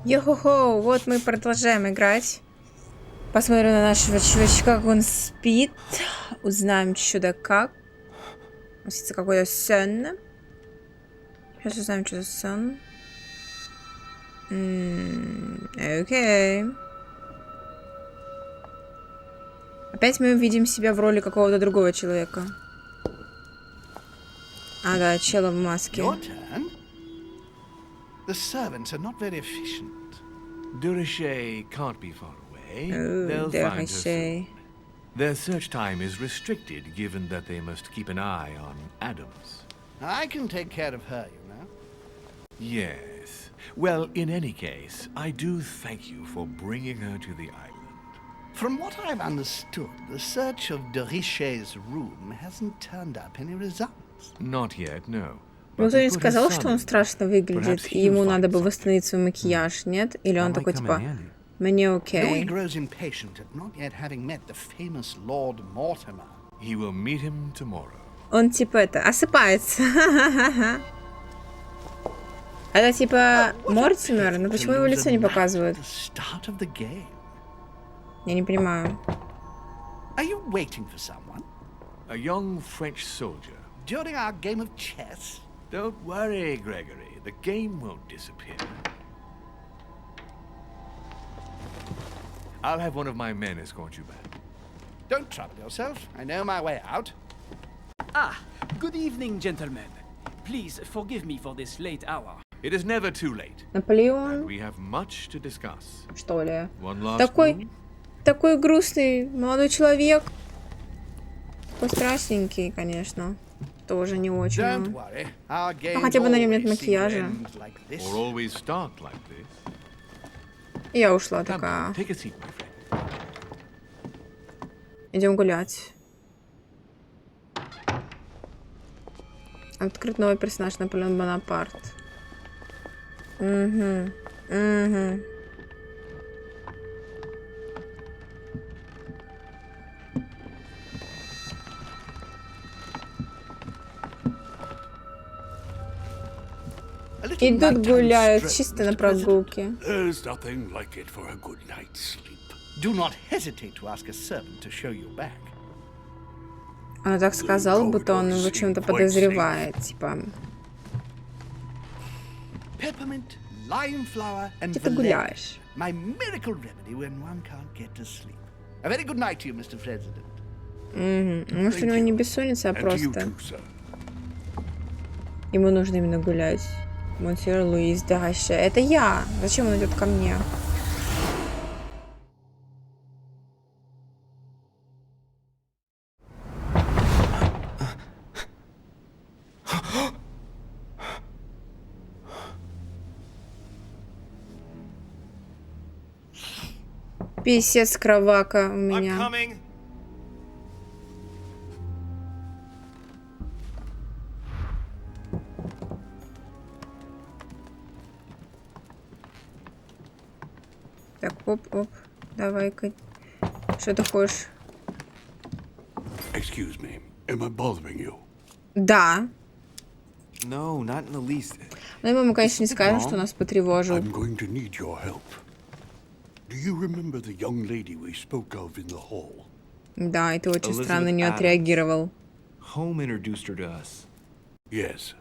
Йо-хо-хо, вот мы продолжаем играть. Посмотрим на нашего чувачка, как он спит. Узнаем, что да как. Снится какой-то сон. Сейчас узнаем, что за сон. Окей. Опять мы увидим себя в роли какого-то другого человека. А, да, чела в маске. The servants are not very efficient. Durishay can't be far away. Oh, They'll find her Durishay. soon. Their search time is restricted, given that they must keep an eye on Adams. I can take care of her, you know. Yes. Well, in any case, I do thank you for bringing her to the island. From what I've understood, the search of Durishay's room hasn't turned up any results. Not yet, no. Ну, кто не сказал, что он страшно выглядит, и ему надо бы восстановить свой макияж, нет? Или он такой, типа, мне окей. Он, типа, это, осыпается. Это, типа, Мортимер, но почему его лицо не показывают? Я не понимаю. During our game of chess? Don't worry, Gregory. The game won't disappear. I'll have one of my men escort you back. Don't trouble yourself. I know my way out. Ah, good evening, gentlemen. Please forgive me for this late hour. It is never too late. Наполеон? We have much to discuss. Что ли? One last такой грустный молодой человек. Такой страшненький, конечно. Тоже не очень. Ну, хотя бы на нем нет макияжа. Я ушла такая. Идем гулять. Открыт новый персонаж Наполеон Бонапарт. Угу. Угу. Идут гуляют, чисто на прогулке. Она так сказала, будто он его чем-то подозревает, типа. Где ты гуляешь? Может, у него не бессонница, а просто ему нужно именно гулять. Монсьор Луис Дагаше. Это я. Зачем он идет ко мне? Писец кровака у меня. Так, оп-оп. Давай-ка. Что ты хочешь? Excuse me. Am I bothering you? Да. No, not in the least. Но ему, конечно, не скажем, что нас потревожил. I'm going to need your help. Do you remember the young lady we spoke of in the hall? Да, и ты очень странно на нее отреагировал. Home introduced her to us. Yes.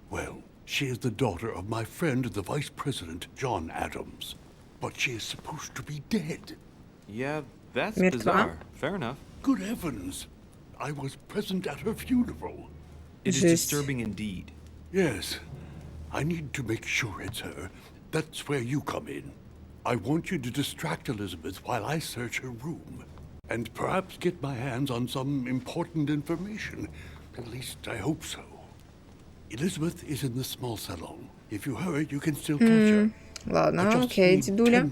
Well, she is the daughter of my friend, the Vice President, John Adams. But she is supposed to be dead. Yeah, that's bizarre. Fair enough. Good heavens. I was present at her funeral. It is disturbing indeed. Yes. I need to make sure it's her. That's where you come in. I want you to distract Elizabeth while I search her room. And perhaps get my hands on some important information. At least I hope so. Elizabeth is in the small salon. If you hurry, you can still catch her. Ладно, окей, дедуля.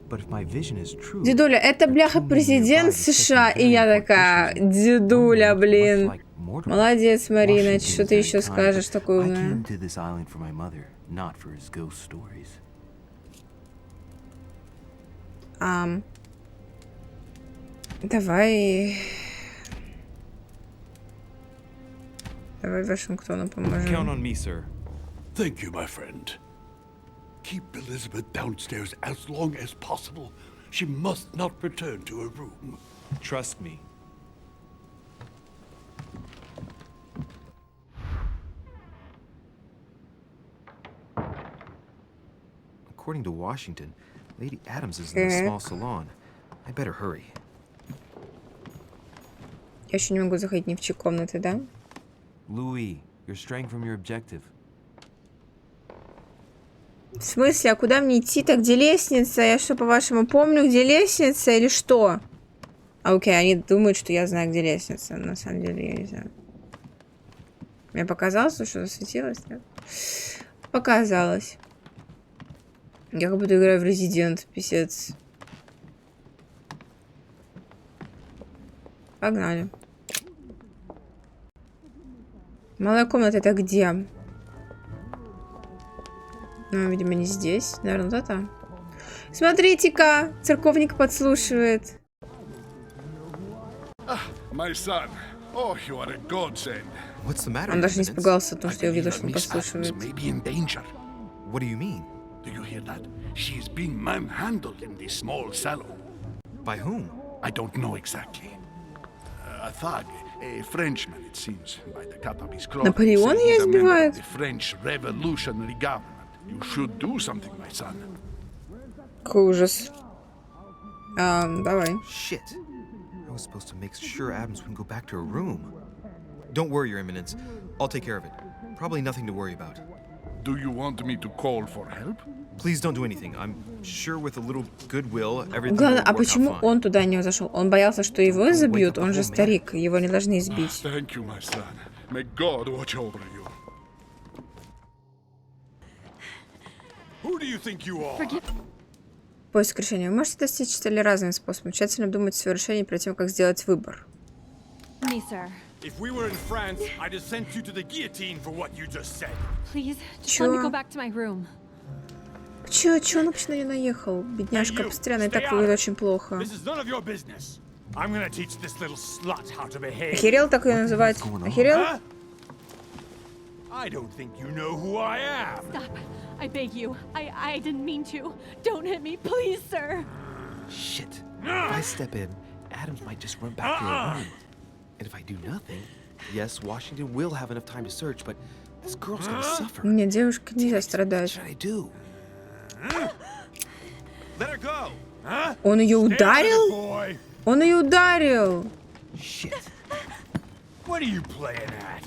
True, дедуля, это, бляха, президент США, и я такая, дедуля, блин. Молодец, Марина, что ты еще скажешь такое умное? Давай Вашингтону поможем. Count on me, sir. Thank you, my friend. keep Elizabeth downstairs as long as possible. She must not return to her room. Trust me. According to Washington, Lady Adams is in the small salon. I better hurry. Я еще не могу заходить ни в чьи комнаты, да? Louis, you're straying from your objective. В смысле, а куда мне идти-то? Где лестница? Я что, по-вашему, помню, где лестница или что? Окей, они думают, что я знаю, где лестница. На самом деле, я не знаю. Мне показалось, что засветилось, нет? Показалось. Я как будто играю в Resident, писец. Погнали. Малая комната, это где? Ну, видимо, не здесь. Наверное, вот это. Смотрите-ка! Церковник подслушивает. My son. Oh, you are a godsend. What's the matter? Он даже не Eminence? испугался, потому I что я увидел, believe что он Miss подслушивает. Adams may be in danger. What do you mean? Do you hear that? She's being manhandled in this small salon. By whom? I don't know exactly. A thug, a Frenchman, it seems, by the cut of his clothes. Наполеон He's ее a member избивает? of the French Revolutionary Government. You should do something, my son. Какой ужас. Давай. Shit. I was supposed to make sure Adams wouldn't go back to her room. Don't worry, Your Eminence. I'll take care of it. Probably nothing to worry about. Do you want me to call for help? Please don't do anything. I'm sure with a little goodwill, everything will Главное, а work out почему fine. он туда не зашел? Он боялся, что его забьют. Он же старик. Его не должны избить. Thank you, my son. May God watch over you. Who do you think you are? Поиск решения. Вы можете достичь цели разными способами. Тщательно обдумать свое решение перед тем, как сделать выбор. Me, sir. If we were in France, I'd have sent you to the guillotine for what you just said. Please, just let me Чё? go back to my room. Чё он вообще на нее наехал? Бедняжка постоянно и так выглядит очень плохо. This is none of your business. I'm gonna teach this little slut how to behave. Охерел так ее называть? Охерел? Huh? I don't think you know who I am. Stop. I beg you. I didn't mean to. Don't hit me, please, sir. Shit. If I step in, Adams might just run back to her room. And if I do nothing, yes, Washington will have enough time to search, but this girl's gonna suffer. Нет, девушке нельзя What страдать. should I do? Let her go. Он ее Stay out of it, ударил? boy. Он ее ударил. Shit. What are you playing at?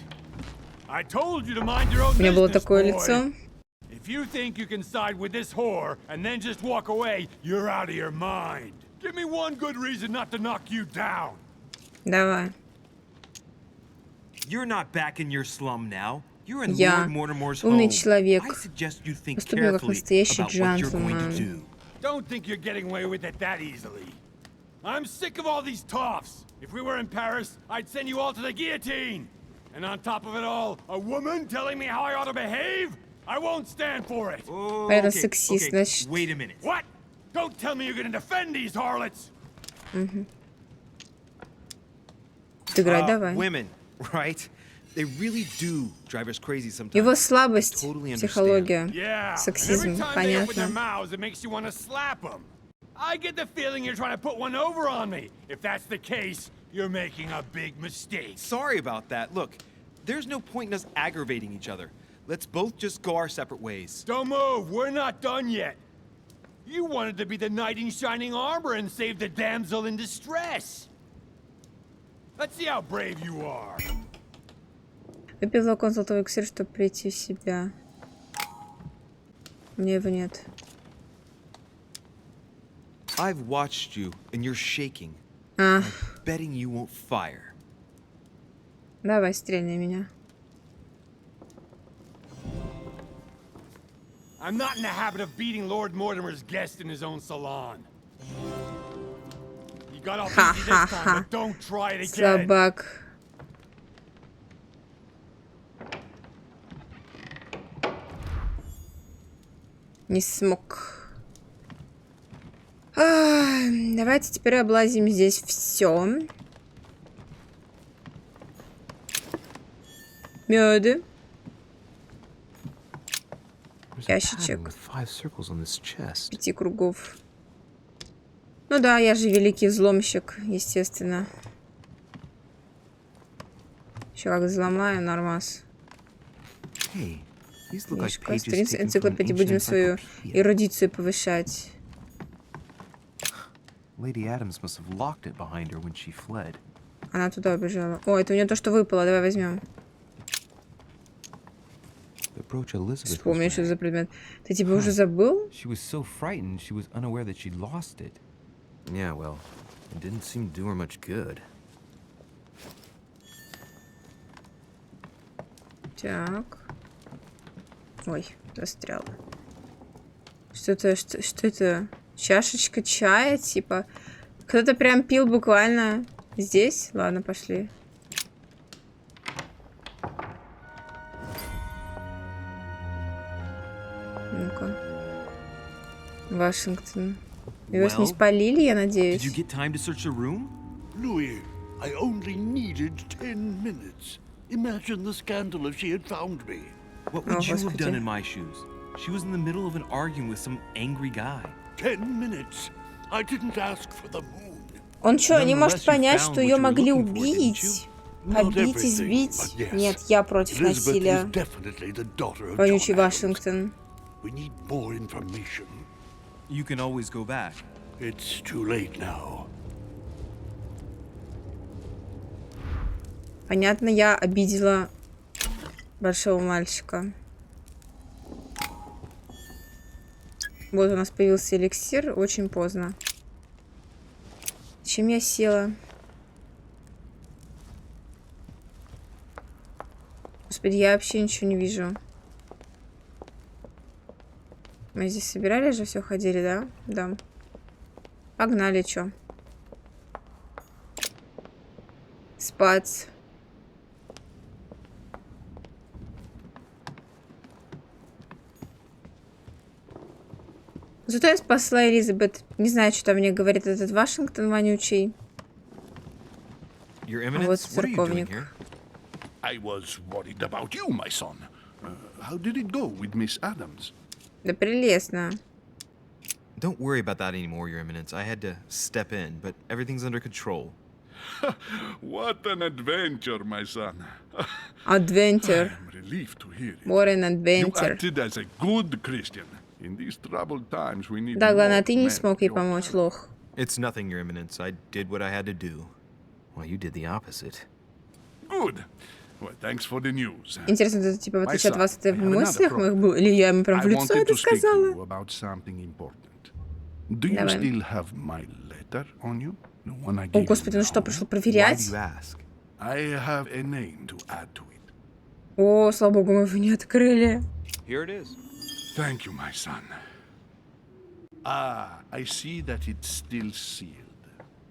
I told you to mind your own У меня было business, такое boy. лицо. If you think you can side with this whore and then just walk away, you're out of your mind. Give me one good reason not to knock you down. Давай. You're not back in your slum now. You're in Я Lord Mortimer's умный home. человек. I suggest you think Поступил как carefully настоящий about what you're going джентльмен. to do. Don't think you're getting away with it that easily. I'm sick of all these toffs. If we were in Paris, I'd send you all to the guillotine. And on top of it all, a woman telling me how I ought to behave? I won't stand for it. Это сексист, значит. Wait a minute. What? Don't tell me you're gonna defend these harlots. Играй, давай. Women, right? They really do drive us crazy sometimes. Его I слабость, totally understand. психология, Yeah. сексизм, Every time they open their понятно. mouths, it makes you want to slap them. I get the feeling you're trying to put one over on me. If that's the case, you're making a big mistake. Sorry about that. Look, there's no point in us aggravating each other. Let's both just go our separate ways. Don't move. We're not done yet. You wanted to be the knight in shining armor and save the damsel in distress. Let's see how brave you are. Выпил флакон золотого эликсира, чтобы прийти в себя. У меня его нет. I've watched you, and you're shaking. А, Betting you won't fire. давай, стрельни меня. I'm not in the habit of beating Lord Mortimer's guest in his own salon. You got off easy this time, but don't try it again. Слабак. Не смог. Давайте теперь облазим здесь все. Меды. ящичек. 5 кругов. Ну да, я же великий взломщик, естественно. Еще как взломаю, нормас. Книжка, страница энциклопедии. Будем свою эрудицию повышать. Она туда убежала. О, это у нее то, что выпало. Давай возьмем. Вспомни, что за предмет. Ты типа уже забыл? Yeah, well, it didn't seem to do her much good. Так. Ой, застряла. Что это? Чашечка чая, типа. Кто-то прям пил буквально здесь. Ладно, пошли. Ну-ка. Вашингтон. Его не спалили, я надеюсь. Louis, I only needed 10 minutes. Imagine the scandal if she had found me. What would you have done in my shoes? She was in the middle of an argument with some angry guy. 10 minutes. I didn't ask for the moon. Он что, не может понять, что ее могли убить? Побить, избить? Нет, я против насилия. Вонючий Вашингтон. We need more information. You can always go back. It's too late now. Понятно, я обидела большого мальчика. Вот у нас появился эликсир, очень поздно. Чем я села? Господи, я вообще ничего не вижу. Мы здесь собирали же, все ходили, да? Да. Погнали, чё? Спать. Зато я спасла Элизабет. Не знаю, что там мне говорит этот Вашингтон вонючий. А вот церковник. I was worried about you, my son. How did it go with Miss Adams? Да прелестно. Don't worry about that anymore, Your Eminence. I had to step in, but everything's under control. What an adventure, my son. Adventure. I'm relieved to hear it. What an You adventure. acted as a good Christian. In these troubled times we need Да, главное, more ты не men смог ей of your помочь, kind. лох. It's nothing, Your Eminence. I did what I had to do. Well, you did the opposite. Good. Well, thanks for the news. Интересно, это типа в My отличие от son, вас, это I в have another мыслях моих problem. было? Или я ему прям в I лицо wanted это to speak to сказала? you about something important. Do you Давай. still have my letter on you? The one I О, gave you господи, ну что, now? пришел Why проверять? do you ask? I have a name to add to it. О, слава богу, мы его не открыли. Here it is. Thank you, my son. Ah, I see that it's still sealed.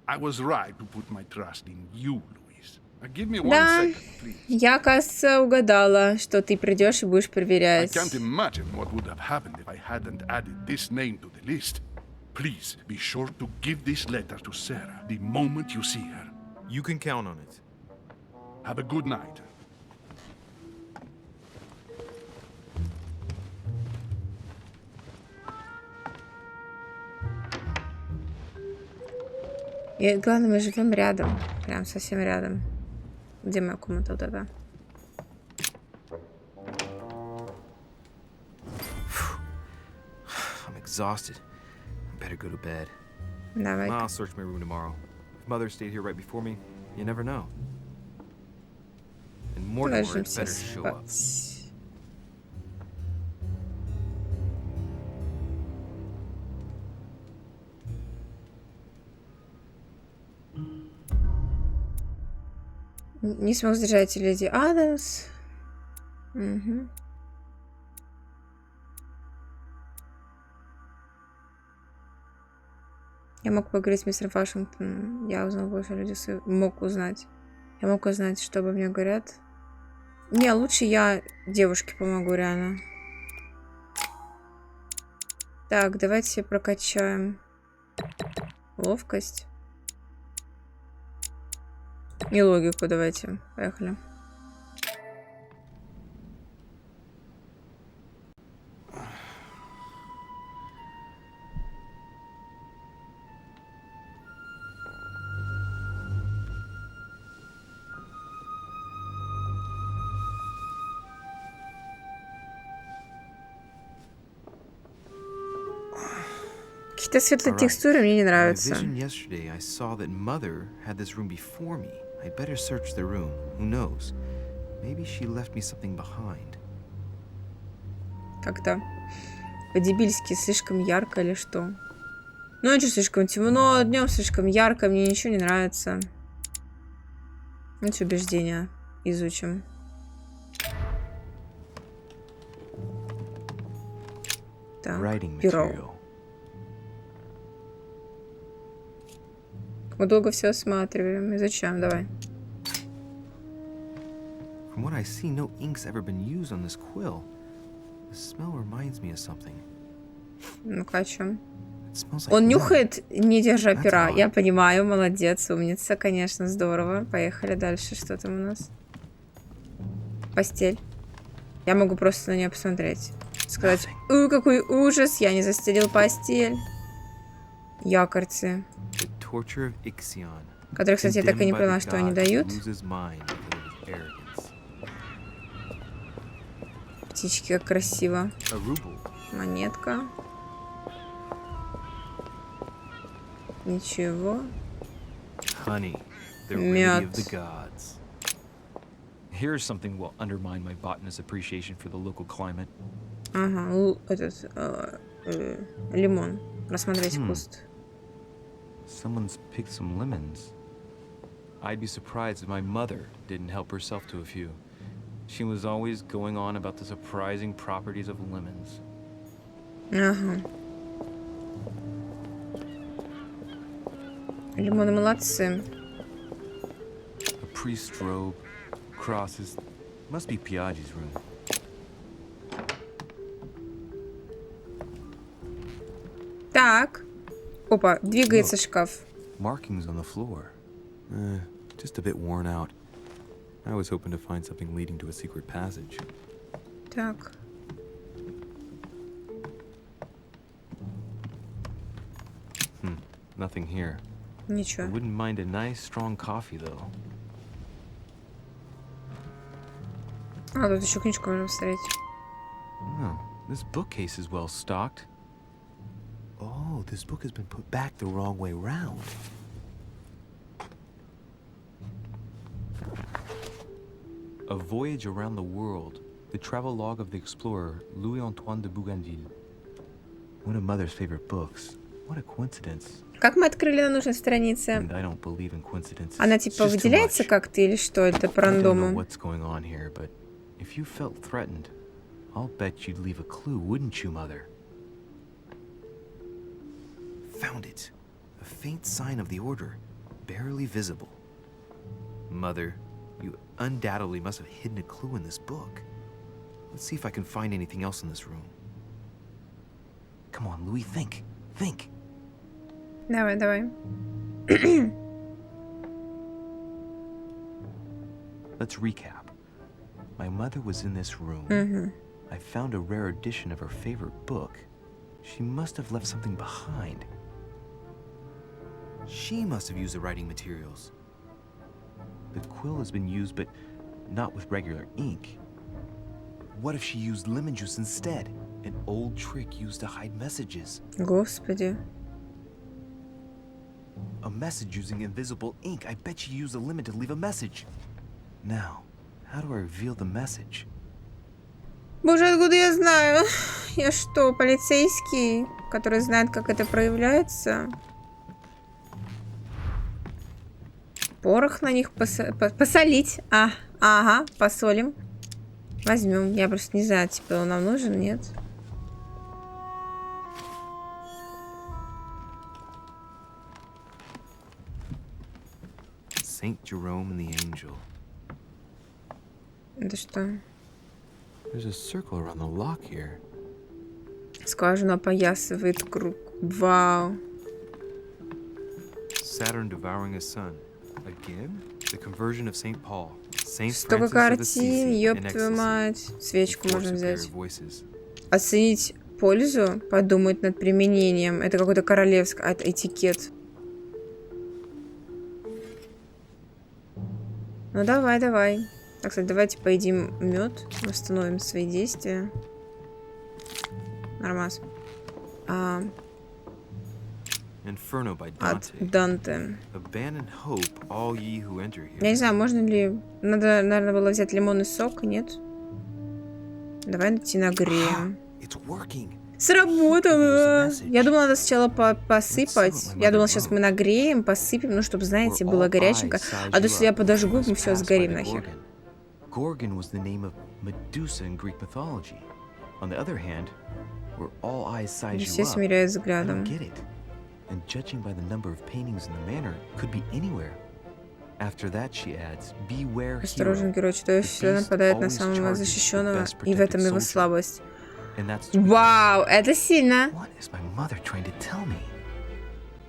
I was right to put my trust in you, Louis. Give me one Да, second, please. я, кажется, угадала, что ты придешь и будешь I проверять. can't imagine what would have happened if I hadn't added this name to the list. Please be sure to give this letter to Sarah the moment you see her. You can count on it. Have a good night. И главное, мы живем рядом. Прям совсем рядом. Где моя комната? Вот эта. I'm exhausted. I better go to bed. Давай. I'll search my room tomorrow. If Mother stayed here right before me, you never know. And Mortimer had Ложимся better show up. спать. Не смог сдержать леди Адамс. Угу. Я мог поговорить с мистером Вашингтоном. Я узнал больше людей. Мог узнать. Я мог узнать, что обо мне говорят. Не, лучше я девушке помогу, реально. Так, давайте прокачаем ловкость. И логику давайте. Поехали. Какие-то светлые текстуры мне не нравятся. Yesterday, I saw that Mother had this room before me. I'd better search the room. Who knows? Maybe she left me something behind. Как-то по-дебильски слишком ярко или что? Ночью слишком темно, днем слишком ярко, мне ничего не нравится. Эти убеждения изучим. Так, перо. Мы долго все осматриваем. Изучаем, давай. From what I see, no ink's ever been used on this quill. The smell reminds me of something. Ну-ка, о чем? Он нюхает, не держа пера. Я понимаю, молодец, умница, конечно, здорово. Поехали дальше. Что там у нас? Постель. Я могу просто на нее посмотреть. Сказать, какой ужас, я не застелил постель. Якорцы. Которые, кстати, я так и не поняла, что они дают. Птички, как красиво. Монетка. Ничего. Мед. Here's something will undermine my botanist's appreciation for the local climate. Ага, этот лимон. Рассмотреть куст. Someone's picked some lemons. I'd be surprised if my mother didn't help herself to a few. She was always going on about the surprising properties of lemons. Ага. Лимоны молодцы. A priest's robe, crosses. Must be Piaggi's room. Так. Опа, двигается шкаф. Markings on the floor. Just a bit worn out. I was hoping to find something leading to a secret passage. Так. Nothing here. Ничего. I wouldn't mind a nice strong coffee though. А, тут еще книжку можно посмотреть. Oh, this bookcase is well stocked. Oh, this book has been put back the wrong way round. A Voyage Around the World. The travel log of the explorer Louis-Antoine de Bougainville. One of Mother's favorite books. What a coincidence. Как мы открыли на нужной странице? And I don't believe in coincidences. Она типа выделяется как-то или что? Это по рандому? I don't know what's going on here, but if you felt threatened, I'll bet you'd leave a clue, wouldn't you, Mother? Found it. A faint sign of the order, barely visible. Mother, you undoubtedly must have hidden a clue in this book. Let's see if I can find anything else in this room. Come on, Louis, think. Think. Давай, давай. Let's recap. My mother was in this room. I found a rare edition of her favorite book. She must have left something behind. She must have used the writing materials. The quill has been used, but not with regular ink. What if she used lemon juice instead? An old trick used to hide messages. Господи. A message using invisible ink. I bet she used a lemon to leave a message. Now, how do I reveal the message? Боже, откуда я знаю? Я что, полицейский, который знает, как это проявляется? Порох на них посолить. Ага, посолим. Возьмем. Я просто не знаю, типа, он нам нужен, нет? Saint Jerome and the Angel. Это что? There's a circle around the lock here. Скважина опоясывает круг. Вау. Saturn devouring a sun. Again? The conversion of Saint Paul. Saint Столько картин, ёб твою мать. Свечку можно взять. Оценить пользу, подумать над применением. Это какой-то королевский этикет. Ну давай, давай. Так, кстати, давайте поедим мед, восстановим свои действия. Нормас. Inferno by от Dante. Данте. Abandon hope, all ye who enter here. Я не знаю, можно ли... Надо, наверное, было взять лимонный сок, нет? Давай найти нагреем. It's working. Сработало! Я думала, надо сначала посыпать. Я думала, сейчас мы нагреем, посыпем, ну, чтобы, знаете, было горяченько. А то, если я подожгу, мы все сгорим нахер. Gorgon was the name of Medusa in Greek mythology. On the other hand, where all eyes size you Все up, смиряют I взглядом. don't get it. And judging by the number of paintings in the manor, it could be anywhere. After that, she adds, beware Осторожен, hero. герой, чудовище нападает на самого защищенного, и в этом его слабость. And that's true. Вау, это сильно. What is my mother trying to tell me?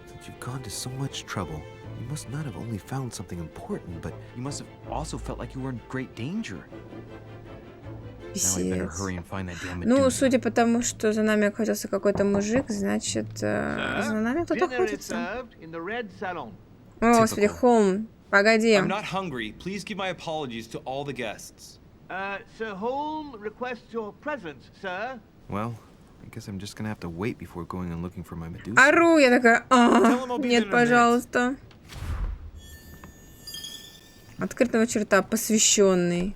Since you've gone to so much trouble, you must not have only found something important, but You must have also felt like you were in great danger. Now I better Писец. hurry and find that damn Ну, Medusa. судя по тому, что за нами охотился какой-то мужик, значит, за нами кто-то охотится. О, господи, Холм, погоди. I'm not hungry. Please give my apologies to all the guests. Sir Holm requests your presence, sir. well, I guess I'm just gonna have to wait before going and looking for my Medusa. Ору, я такая, Tell him I'll be there нет, in a minute. пожалуйста. Открытого черта, посвященный.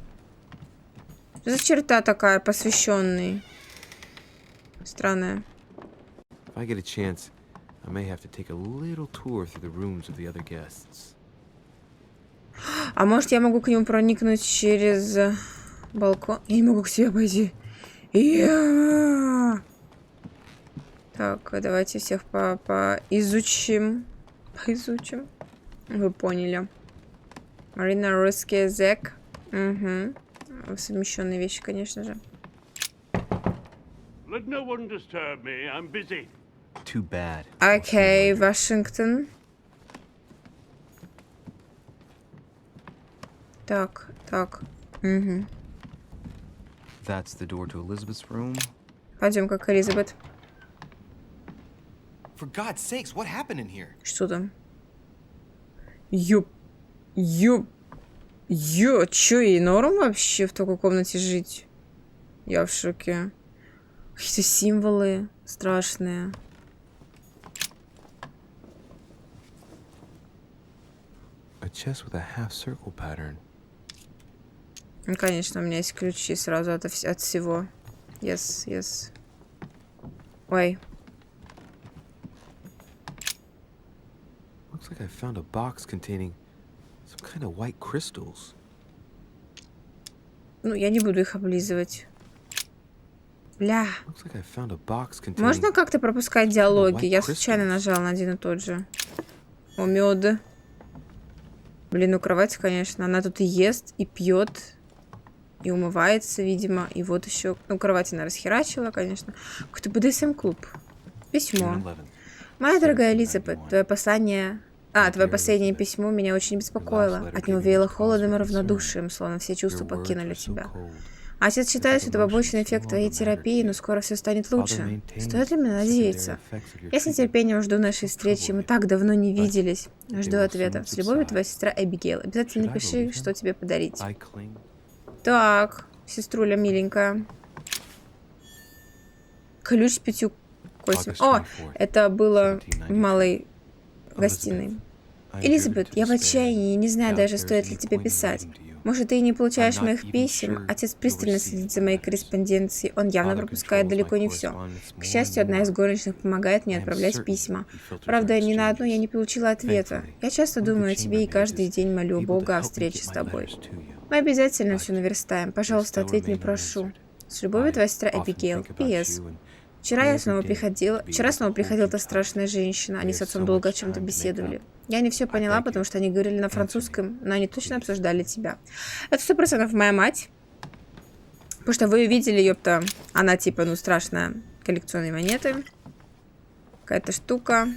Что за черта такая, посвященный? Странная. If I get a chance, I may have to take a little tour through the rooms of the other guests. А может, я могу к нему проникнуть через балкон? Я не могу к себе пойти. Так, давайте всех поизучим. Поизучим. Вы поняли. Марина, русский язык. Угу. Совмещенные вещи, конечно же. Let no one disturb me. I'm busy. Too bad. Окей, Вашингтон. Так, так. Угу. That's the door to Elizabeth's room. Пойдем, как Элизабет. For God's sakes, what happened in here? Что там? Чё, ей норм вообще в такой комнате жить? Я в шоке. Какие-то символы страшные. A chest with a half circle pattern. Ну, конечно, у меня есть ключи сразу от всего. Yes, yes. Ой. Looks like I found a box containing some kind of white crystals. Ну, я не буду их облизывать. Бля. Looks like I found a box containing... Можно как-то пропускать диалоги? Я случайно нажала на один и тот же. О, мёд. Блин, ну кровать, конечно. Она тут и ест, и пьет, и умывается, видимо. И вот еще... Ну, кровать она расхерачила, конечно. Какой-то БДСМ-клуб. Письмо. Моя дорогая Элизабет, твое послание... твое последнее письмо меня очень беспокоило. От него веяло холодом и равнодушием, словно все чувства покинули тебя. Отец считает, что это побочный эффект твоей терапии, но скоро все станет лучше. Стоит ли мне надеяться? Я с нетерпением жду нашей встречи. Мы так давно не виделись. Жду ответа. С любовью, твоя сестра Эбигейл. Обязательно напиши, что тебе подарить. Так, сеструля миленькая. Ключ с 5 косями. О, это было в малой гостиной. Элизабет, я в отчаянии и не знаю даже, стоит ли тебе писать. Может, ты и не получаешь моих писем. Отец пристально следит за моей корреспонденцией. Он явно пропускает далеко не все. К счастью, одна из горничных помогает мне отправлять письма. Правда, ни на одно я не получила ответа. Я часто думаю о тебе и каждый день молю Бога о встрече с тобой. Мы обязательно все наверстаем. Пожалуйста, ответь мне, прошу. С любовью, твоя сестра Эбигейл. П.С. Вчера снова приходила та страшная женщина. Они с отцом долго о чем-то беседовали. Я не все поняла, потому что они говорили на французском, но они точно обсуждали тебя. Это 100% моя мать. Потому что вы видели, ёпта, она типа, ну, страшная. Коллекционные монеты. Какая-то штука.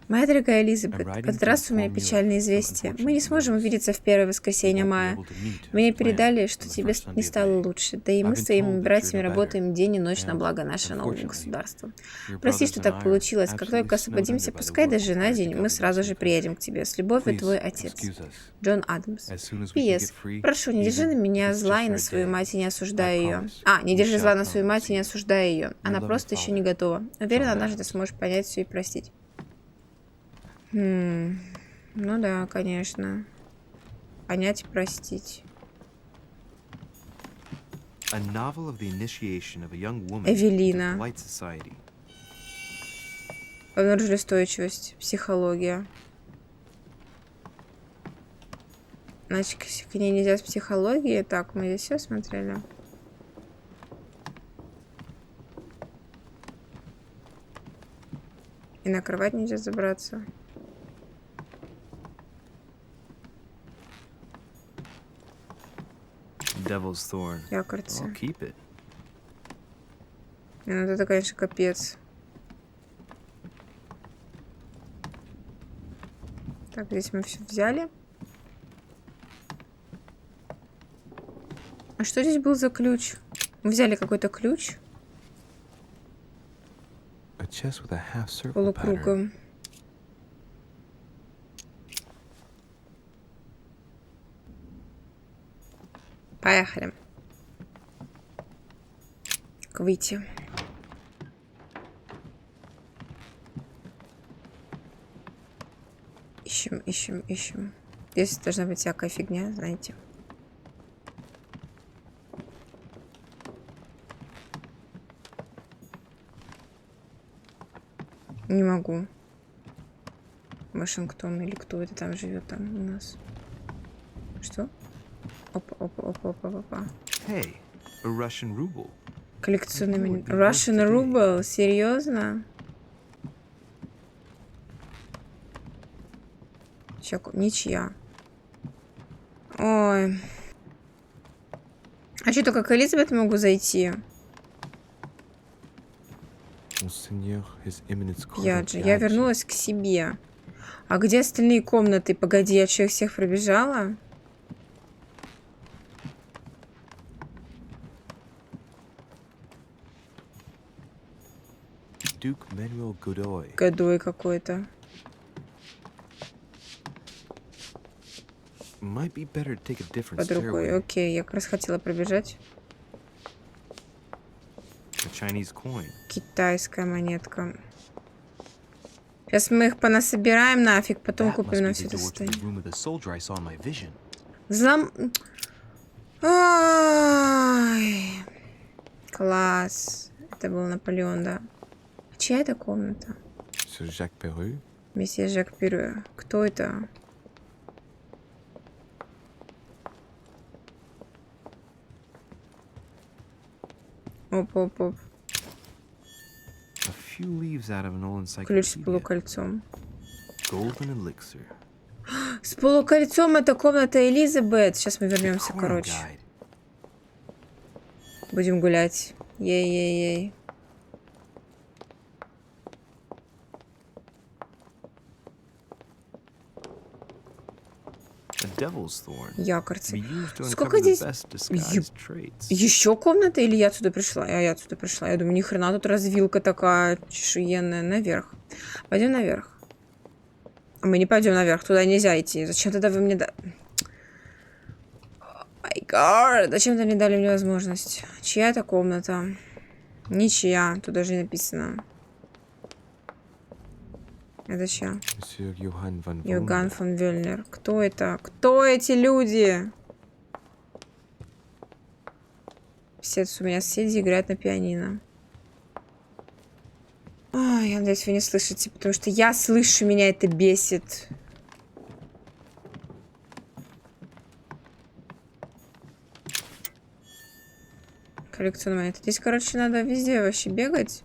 Моя дорогая Элизабет, в этот раз у меня печальное известие. Мы не сможем увидеться в первое воскресенье мая. Мне передали, что тебе не стало лучше, да и мы с твоими братьями работаем день и ночь на благо нашего нового государства. Прости, что так получилось. Как только освободимся, пускай даже на день, мы сразу же приедем к тебе. С любовью, твой отец. Джон Адамс. П.С. Прошу, не держи на меня зла и на свою мать и не осуждай ее. Не держи зла на свою мать и не осуждай ее. Она просто еще не готова. Уверена, однажды ты сможешь понять все и простить. Ну да, конечно. Понять и простить. Эвелина. Обнаружили устойчивость. Психология. Значит, к ней нельзя с психологией. Так, мы здесь все смотрели. И на кровать нельзя забраться. Якорцы. Ну, это, конечно, капец. Так, здесь мы все взяли. А что здесь был за ключ? Мы взяли какой-то ключ. Полукругом. Поехали. Как выйти? Ищем. Здесь должна быть всякая фигня, знаете. Не могу. Вашингтон или кто это там живет там у нас? Что? Опа. Hey, a Russian ruble. Коллекционный меню. Russian ruble? Серьезно? Ничья. Ой. А что, только к Элизабет могу зайти? Я вернулась к себе. А где остальные комнаты? Погоди, я что, их всех пробежала? Годой какой-то. Под рукой. Окей, я как раз хотела пробежать. Китайская монетка. Сейчас мы их понасобираем нафиг, потом купим на все это состояние. Ай. Класс. Это был Наполеон, да. Чья это комната? Месье Жак Перу. Кто это? Оп. Ключ с полукольцом. С полукольцом это комната Элизабет. Сейчас мы вернемся, короче. Будем гулять. Ей-ей-ей. Якорцы. Сколько здесь? Еще комната или я отсюда пришла? Я отсюда пришла. Я думаю, ни хрена тут развилка такая чешуенная. Наверх. Пойдем наверх. А мы не пойдем наверх. Туда нельзя идти. Зачем тогда вы мне Зачем-то не дали мне возможность. Чья это комната? Ничья. Тут даже не написано. Это чья? Йоганн фон Вельнер. Кто это? Кто эти люди? Все у меня соседи играют на пианино. Ой, я надеюсь, вы не слышите, потому что я слышу, меня это бесит. Коллекционная монета. Здесь, короче, надо везде вообще бегать.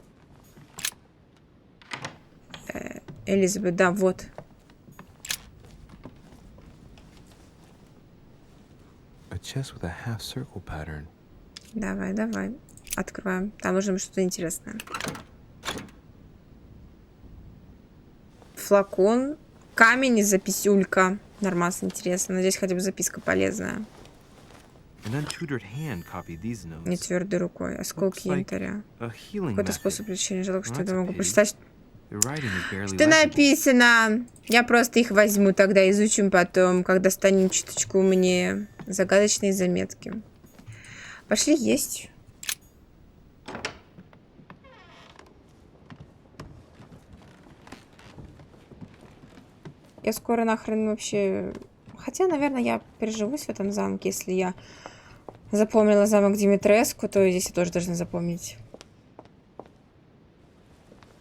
Элизабет, да, вот. Давай. Открываем. Там нужно что-то интересное. флакон. Камень и записюлька. Нормас, интересно. Надеюсь, хотя бы записка полезная. Не твердой рукой. Осколки янтаря. Какой-то способ лечения. Жалко, что я могу прочитать. Что написано? Я просто их возьму, тогда изучим потом, когда станем чуточку умнее. Загадочные заметки. Пошли есть. Я скоро нахрен вообще... Хотя, наверное, я переживусь в этом замке. Если я запомнила замок Димитреску, то здесь я тоже должна запомнить.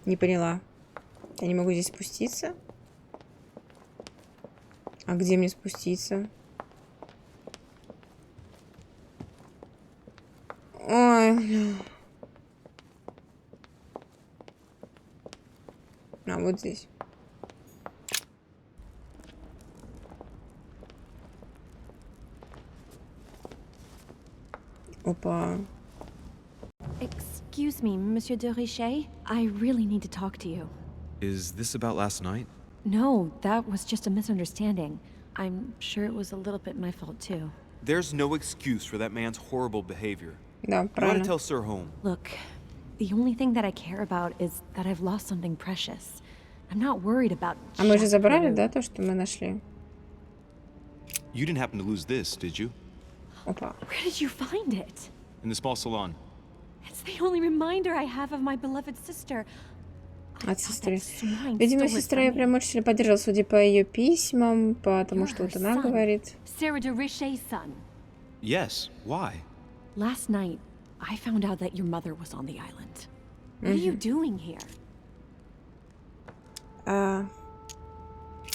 Не поняла. Я не могу здесь спуститься? А где мне спуститься? Ой. А, вот здесь. Опа. Excuse me, Monsieur de Richet. I really need to talk to you. Is this about last night? No, that was just a misunderstanding. I'm sure it was a little bit my fault too. There's no excuse for that man's horrible behavior. Да, You gotta правильно. tell Sir home. Look, the only thing that I care about is that I've lost something precious. I'm not worried about. А мы же забрали, да, то, что мы нашли? You didn't happen to lose this, did you? Опа. Where did you find it? In the small salon. It's the only reminder I have of my beloved sister. От сестры. Видимо, сестра ее прям очень сильно поддержала, судя по ее письмам, потому что вот она говорит. Sarah de Richet's son. Yes. Why? Last night, I found out that your mother was on the island. What are you doing here?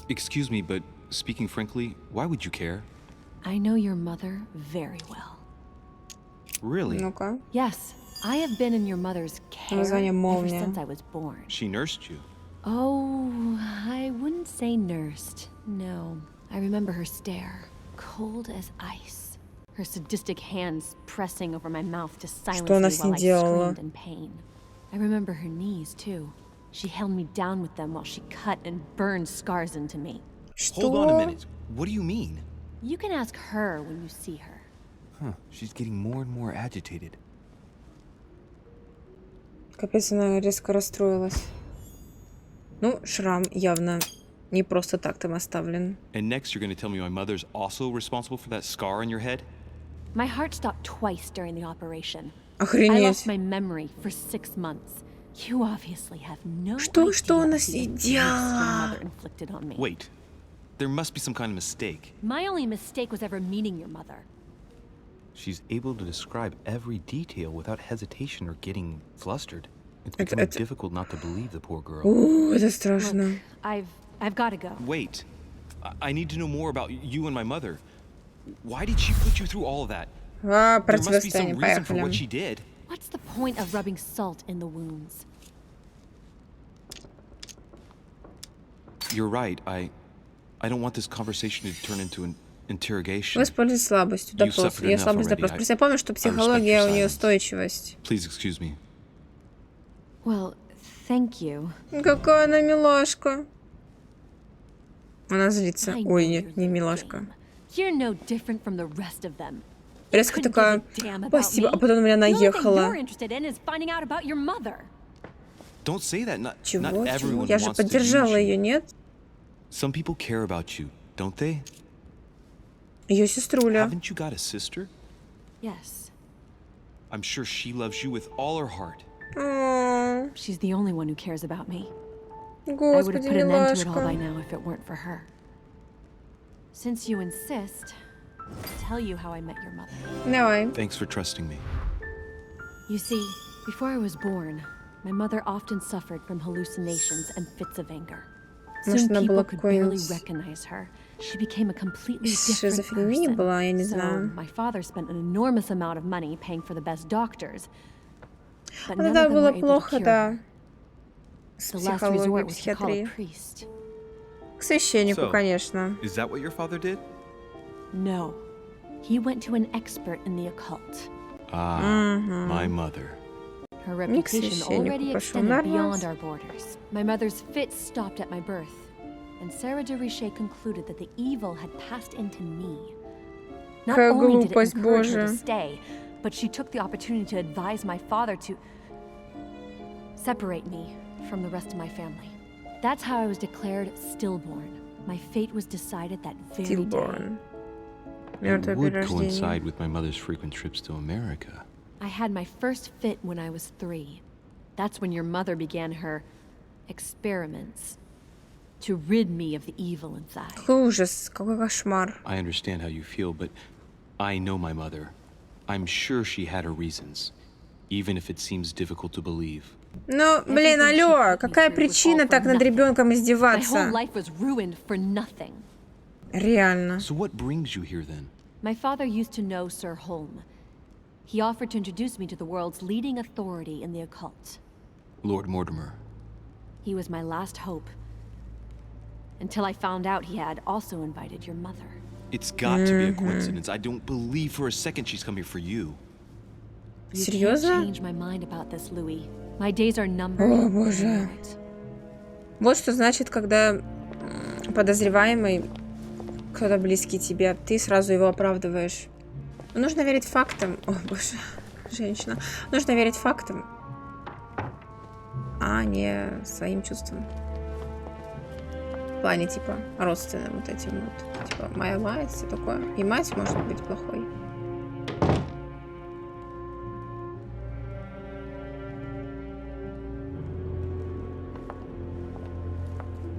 Excuse me, but speaking frankly, why would you care? I know your mother very well. Really? Ну-ка. Yes, I have been in your mother's care Название ever молния. since I was born. She nursed you. Oh, I wouldn't say nursed. No, I remember her stare, cold as ice. Her sadistic hands pressing over my mouth to silence me она с while ней I делала? screamed in pain. I remember her knees too. She held me down with them while she cut and burned scars into me. Hold on a Что? minute. What do you mean? You can ask her when you see her. Huh, she's getting more and more agitated. Капец, она резко расстроилась. Ну, шрам явно не просто так там оставлен. And next you're gonna tell me my mother's also responsible for that scar on your head? My heart stopped twice during the operation. I Охренеть. lost my memory for 6 months. You obviously have no Что idea она of с the ней abuse your делала? mother inflicted on me. Wait. There must be some kind of mistake. My only mistake was ever meeting your mother. She's able to describe every detail without hesitation or getting flustered. It's becoming difficult not to believe the poor girl. Это страшно. Look, I've got to go. Wait. I need to know more about you and my mother. Why did she put you through all of that? А, There must be противостояние, some reason for what поехали. she did. What's the point of rubbing salt in the wounds? You're right. I don't want this conversation to turn into an interrogation. Воспользуйся слабостью, допрос. Ее слабость допрос. Просто я помню, что психология у нее устойчивость. Please excuse me. Well, thank you. Какая она милашка. Она злится. I know Ой, you're нет, не the милашка. game. You're no different from the rest of them. Резко Couldn't такая, give a damn about спасибо, me. а потом на меня The only thing наехала. you're interested in is finding out about your mother. Don't say that. Not Чего? everyone Я же wants to use поддержала you. ее, нет? Some people care about you, don't they? Ее сеструля. Haven't you got a sister? Yes. I'm sure she loves you with all her heart. О, She's the only one who cares about me. I would have Господи, put an end to it all by милашка. now if it weren't for her. Since you insist, I'll tell you how I met your mother. Давай. Thanks for trusting me. You see, before I was born, my mother often suffered from hallucinations and fits of anger. Может, Soon она people была could barely какой-нибудь recognize her. She became a completely different шизофрения person. была, я не So знаю. my father spent an enormous amount of money paying for the best doctors. But Вот none это of them было were able to плохо, cure да. her. С The last психологией, resort was to call a психиатрией. priest. К священнику, So, конечно. Is that what your father did? No. He went to an expert in the occult. Ah, my mother. Her reputation священнику already пошел. extended Нормально. beyond our borders. My mother's fits stopped at my birth. and Sarah de Richet concluded that the evil had passed into me. Not Какая only did it глупость, encourage her to боже. stay, but she took the opportunity to advise my father to separate me from the rest of my family. That's how I was declared stillborn. My fate was decided that very day. Stillborn. It Мертвое would перерождение. coincide with my mother's frequent trips to America. I had my first fit when I was 3. That's when your mother began her experiments to rid me of the evil inside. Какой ужас, какой кошмар. I understand how you feel, but I know my mother. I'm sure she had her reasons, even if it seems difficult to believe. Ну, блин, алло, какая причина так над ребенком My whole издеваться? life was ruined for nothing. Реально. So what brings you here then? My father used to know Sir Holm. He offered to introduce me to the world's leading authority in the occult. Lord Mortimer. He was my last hope. Until I found out he had also invited your mother. It's got to be a coincidence. I don't believe for a second she's come here for you. You can't Серьезно? change my mind about this, Louis. My days are numbered. О, боже. Вот что значит, когда подозреваемый кто-то близкий тебе, ты сразу его оправдываешь. Нужно верить фактам. О, боже, женщина. Нужно верить фактам, а не своим чувствам. В плане, типа, родственным вот этим вот. Типа, моя мать, все такое. И мать может быть плохой.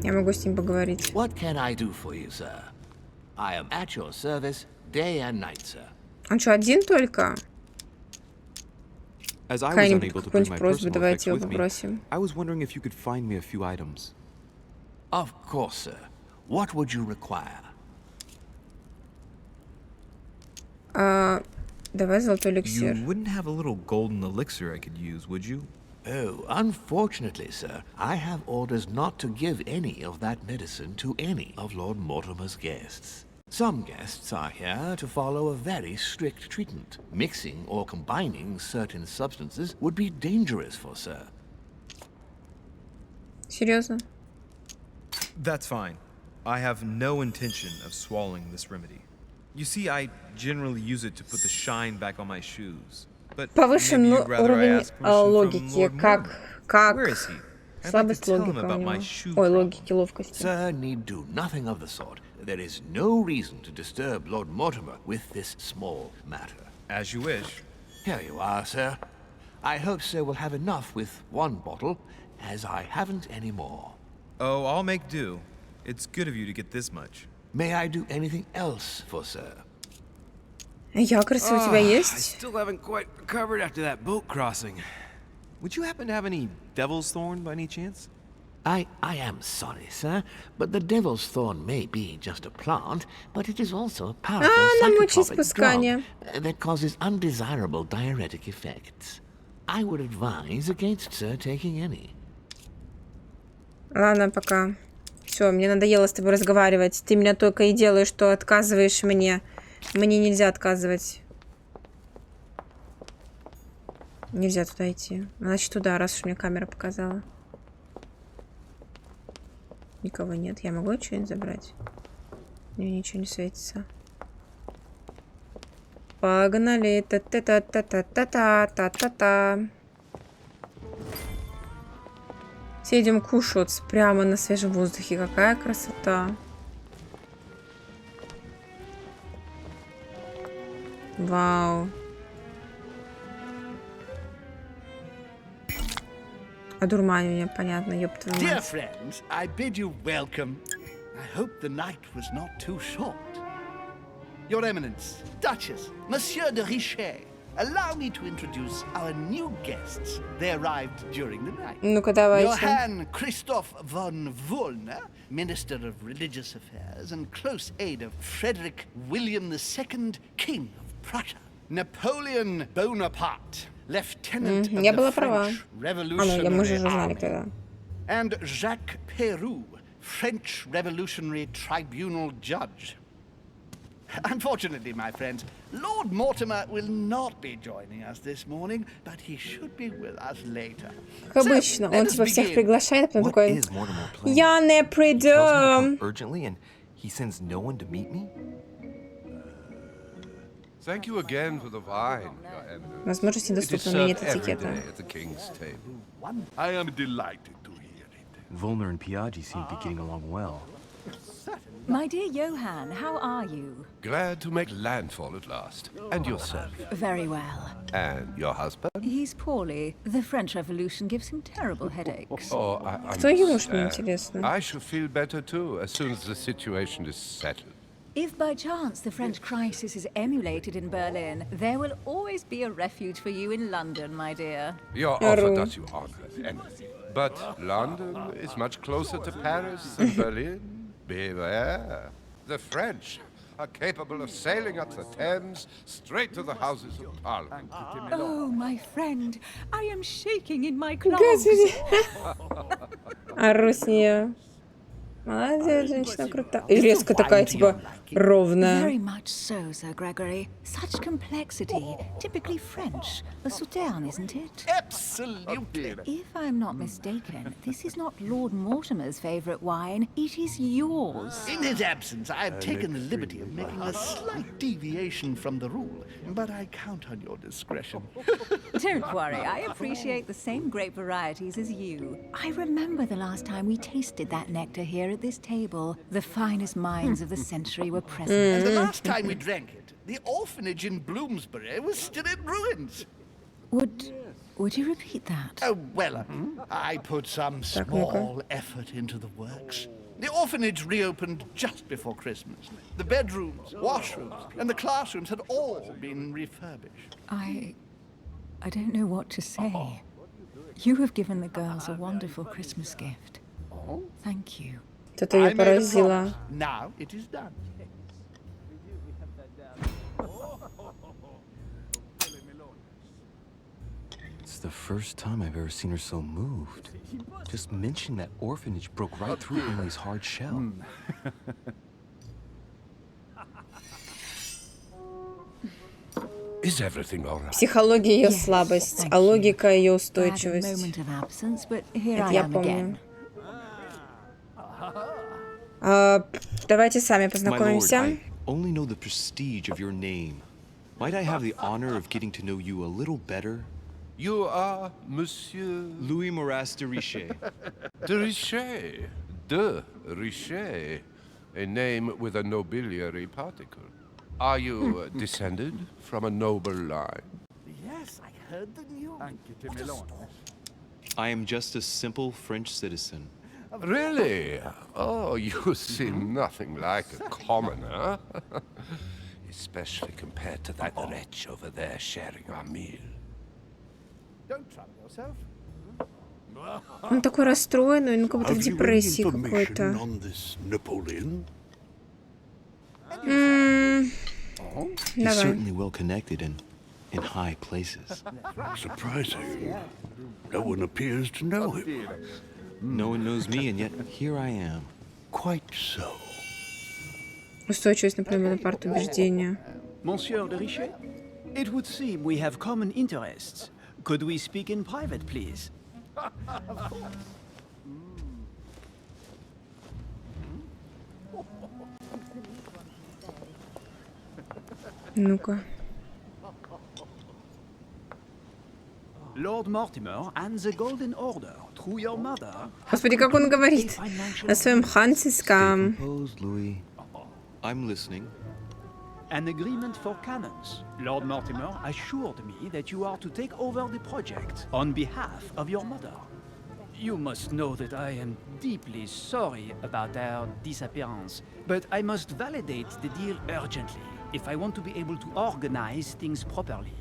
Я могу с ним поговорить. What can I do for you, sir? I am at your service day and night, sir. Он что, один только? As I was Какая-нибудь unable to bring my просьба, personal давайте effects его with me, попросим. I was wondering if you could find me a few items. Of course, sir. What would you require? Давай золотой You эликсир. wouldn't have a little golden elixir I could use, would you? Oh, unfortunately, sir, I have orders not to give any of that medicine to any of Lord Mortimer's guests. Some guests are here to follow a very strict treatment. Mixing or combining certain substances would be dangerous for sir. Серьезно? That's fine. I have no intention of swallowing this remedy. You see, I generally use it to put the shine back on my shoes. But Повышен maybe you'd rather I уровень ask permission from логики. Lord Как Mortimer. Where is he? I'd like to слабость tell him логика у about него. my shoe Ой, problem. логики, ловкости. Sir need do nothing of the sort. There is no reason to disturb Lord Mortimer with this small matter. As you wish. Here you are, sir. I hope sir will have enough with one bottle, as I haven't any more. Oh, I'll make do. It's good of you to get this much. May I do anything else for sir? Якорцы у тебя I есть? still haven't quite recovered after that boat crossing. Would you happen to have any devil's thorn by any chance? I am sorry, sir, but the devil's thorn may be just a plant, but it is also a powerful psychotropic мочеиспускание. drug that causes undesirable diuretic effects. I would advise against sir taking any. Ладно, пока. Все, мне надоело с тобой разговаривать. Ты меня только и делаешь, что отказываешь мне. Мне нельзя отказывать. Нельзя туда идти. Значит, туда, раз уж мне камера показала. Никого нет. Я могу что-нибудь забрать? Мне ничего не светится. Погнали. Та-та-та-та-та-та-та-та-та. Все идем кушать прямо на свежем воздухе. Какая красота. Вау. Одурманивание, понятно, ёб твою Dear мать. friends, I bid you welcome. I hope the night was not too short. Your Eminence, Duchess, Monsieur de Richet, allow me to introduce our new guests. They arrived during the night. Ну-ка, давайте. Johann Christoph von Wollner, Minister of Religious Affairs and close aide of Frederick William II, King of Prussia. Napoleon Bonaparte, Lieutenant of Я the была права. French Мы же Revolutionary уже знали Army. тогда. And Jacques Peroux, French Revolutionary Tribunal Judge. Unfortunately, my friends, Lord Mortimer will not be joining us this morning, but he should be with us later. Как обычно, он типа всех приглашает, а потом такой: я не приду. Urgently, and he sends no one to meet me? Thank you again for the wine, Your Eminence. Возможность недоступна, у меня нет этикета. I am delighted to hear it. Volner and Piaggi seem to be getting along well. My dear Johann, how are you? Glad to make landfall at last. And yourself? Very well. And your husband? He's poorly. The French Revolution gives him terrible headaches. Oh, Кто ее муж, мне интересно? I shall feel better too as soon as the situation is settled. If by chance the French crisis is emulated in Berlin, there will always be a refuge for you in London, my dear. Your offer does you honor, Emily. But London is much closer to Paris than Berlin. Beware. The French are capable of sailing up the Thames straight to the Houses of Parliament. Oh, my friend, I am shaking in my clothes. Ору с нее. Молодец, женщина крутая. И резко такая, типа, ровная. Very much so, Sir Gregory. Such complexity. Typically French. A souterrain, isn't it? Absolutely. If I'm not mistaken, this is not Lord Mortimer's favourite wine. It is yours. In his absence, I have taken the liberty of making a slight deviation from the rule, but I count on your discretion. Don't worry, I appreciate the same grape varieties as you. I remember the last time we tasted that nectar here at this table. The finest minds of the century were present. And the last time we drank it, the orphanage in Bloomsbury was still in ruins. Would you repeat that? Oh, well, I put some small effort into the works. The orphanage reopened just before Christmas. The bedrooms, washrooms, and the classrooms had all been refurbished. I don't know what to say. You have given the girls a wonderful Christmas gift. Thank you. Это ее поразило. Now it is done. It's the first time I've ever seen her so moved. Just mentioning that orphanage broke right through Emily's hard shell. Is everything all right? Психология ее слабость, а логика ее устойчивость. Это я помню. Давайте сами познакомимся. My lord, I only know the prestige of your name. Might I have the honor of getting to know you a little better? You are Monsieur... Louis Moras de Richet. De Richet. De Richet. A name with a nobiliary particle. Are you descended from a noble line? Yes, I heard the news. I am just a simple French citizen. Really? Oh, you seem nothing like a commoner. Especially compared to that wretch over there sharing our meal. Don't trouble yourself. Он такой расстроенный, ну как будто в депрессии какой-то. He's certainly well connected and in high places. Surprising. No one appears to know him. No one knows me, and yet here I am. Quite so. Устойчивость, например, на парту убеждения. Monsieur de Richet, it would seem we have common interests. Could we speak in private, please? Ну-ка. Lord Mortimer and the Golden Order, through your mother. Господи, как он говорит на своем хантиском. Louis. I'm listening. An agreement for cannons. Lord Mortimer assured me that you are to take over the project on behalf of your mother. You must know that I am deeply sorry about their disappearance, but I must validate the deal urgently if I want to be able to organize things properly.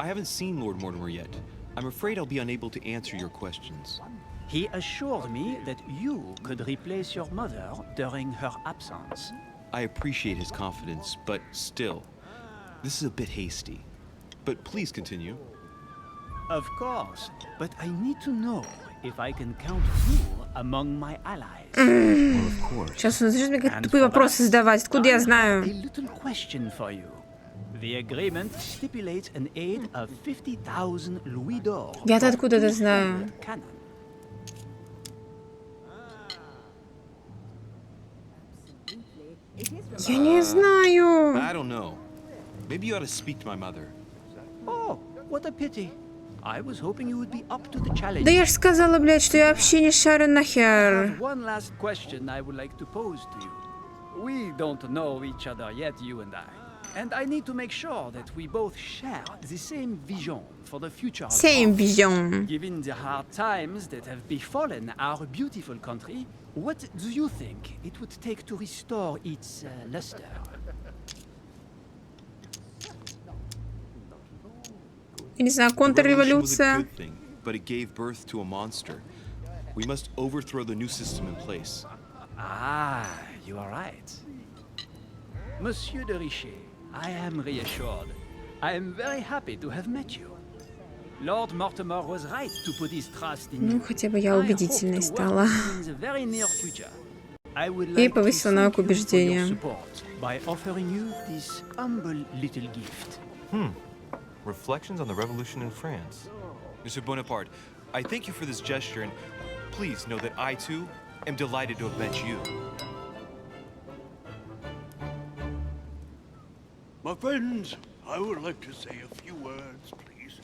I haven't seen Lord Mortimer yet. I'm afraid I'll be unable to answer your questions. He assured me that you could replace your mother during her absence. I appreciate his confidence, but still, this is a bit hasty. But please continue. Of course, but I need to know if I can count you among my allies. Сейчас он начнет мне какие-то тупые вопросы задавать. Откуда я знаю? The agreement stipulates an aid of 50,000 louis d'or. Я-то откуда это знаю? Я не знаю. I don't know. Maybe you ought to speak to my mother. Oh, what a pity. I was hoping you would be up to the challenge. Да я ж сказала, блядь, что я вообще не шарю нахер. One last question I would like to pose to you. We don't know each other yet, you and I. And I need to make sure that we both share the same vision for the future. Same vision. Given the hard times that have befallen our beautiful country, what do you think it would take to restore its luster? Я не знаю, контрреволюция. But it gave birth to a monster. We must overthrow the new system in place. Ah, you are right. Monsieur de Richet, I am reassured. I am very happy to have met you. Lord Mortimer was right to put his trust in you. Ну, хотя бы я убедительной стала. In the very near future, I would И like to повысила навык thank you for your убеждения. support by offering you this humble little gift. Reflections on the Revolution in France. Mr. Bonaparte, I thank you for this gesture, and please know that I, too, am delighted to have met you. My friends, I would like to say a few words, please.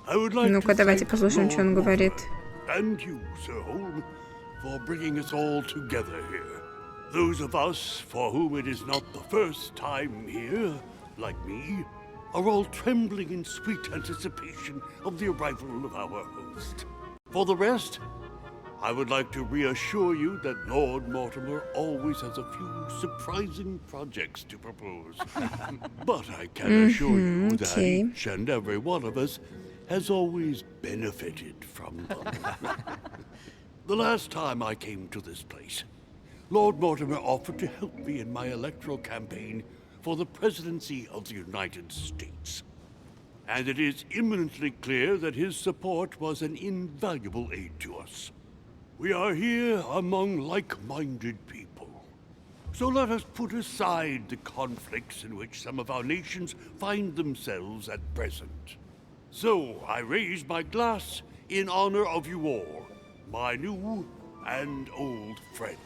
I would like Ну-ка, to давайте thank послушаем, что он Lord говорит. and you, Sir Holm, for bringing us all together here. Those of us for whom it is not the first time here, like me, are all trembling in sweet anticipation of the arrival of our host. For the rest, I would like to reassure you that Lord Mortimer always has a few surprising projects to propose. But I can assure you that each and every one of us has always benefited from them. The last time I came to this place, Lord Mortimer offered to help me in my electoral campaign for the presidency of the United States. And it is imminently clear that his support was an invaluable aid to us. We are here among like-minded people. So let us put aside the conflicts in which some of our nations find themselves at present. So I raise my glass in honor of you all, my new and old friends.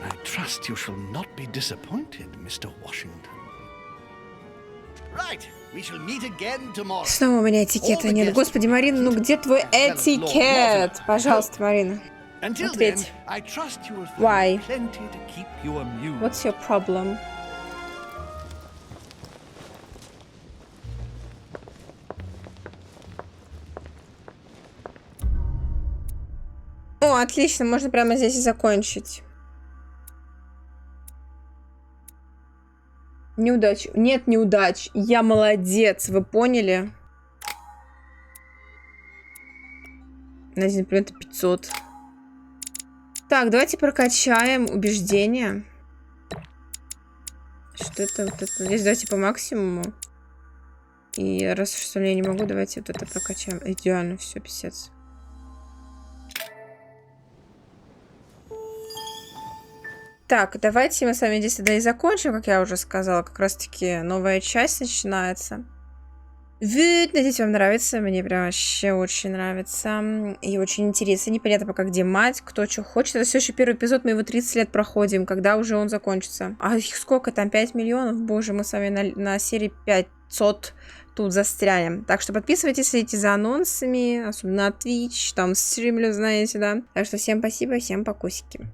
I trust you shall not be disappointed, Mr. Washington. Right, we shall meet again tomorrow. Снова у меня этикета нет. Господи, Марина, ну где твой этикет? Пожалуйста, Марина, ответь. Why? What's your problem? О, отлично, можно прямо здесь и закончить. Неудач. Нет неудач. Я молодец. Вы поняли? На один плюс 500. Так, давайте прокачаем убеждение. Что это? Вот это? Здесь давайте по максимуму. И раз что я не могу, давайте вот это прокачаем. Идеально, все, писец. Так, давайте мы с вами здесь тогда и закончим, как я уже сказала. Как раз-таки новая часть начинается. Надеюсь, вам нравится. Мне прям вообще очень нравится. И очень интересно. Непонятно пока, где мать, кто что хочет. Это все еще первый эпизод, мы его 30 лет проходим. Когда уже он закончится? А их сколько там? 5 миллионов? Боже, мы с вами на серии 500 тут застрянем. Так что подписывайтесь, следите за анонсами. Особенно на Twitch. Там стримлю, знаете, да. Так что всем спасибо, всем покусики.